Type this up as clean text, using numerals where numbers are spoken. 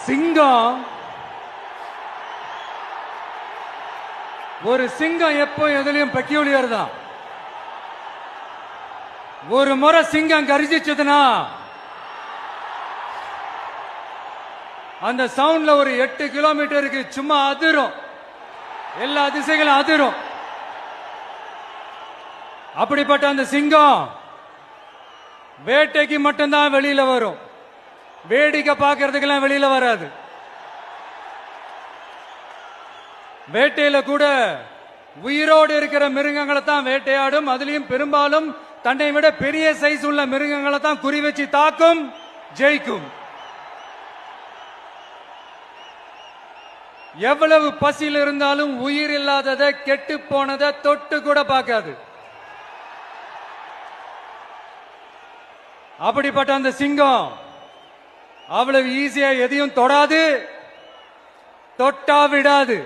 சிங்கம் ஒரு சிங்கம் எப்போ எதுலயும் பெக்யூலியர் தான். ஒரு முறை சிங்கம் கர்ஜிச்சதுன்னா அந்த சவுண்ட்ல ஒரு 8 கிலோமீட்டருக்கு சும்மா அதிரும், எல்லா திசைகளும் அதிரும். அப்படிப்பட்ட அந்த சிங்கம் வேட்டைக்கு மட்டும்தான் வெளியில வரும், வேடிக்கை பார்க்கறதுக்கெல்லாம் வெளியில வராது. வேட்டையில கூட உயிரோடு இருக்கிற மிருகங்களை தான் வேட்டையாடும். அதுலயும் பெரும்பாலும் தன்னை விட பெரிய சைஸ் உள்ள மிருகங்களை தான் குறி வச்சு தாக்கும், ஜெயிக்கும். எவ்வளவு பசியில் இருந்தாலும் உயிர் இல்லாததை, கெட்டு போனதை தொட்டு கூட பார்க்காது. அப்படிப்பட்ட அந்த சிங்கம் அவ்வளவு ஈஸியா எதையும் தொடாது, தொட்டா விடாது.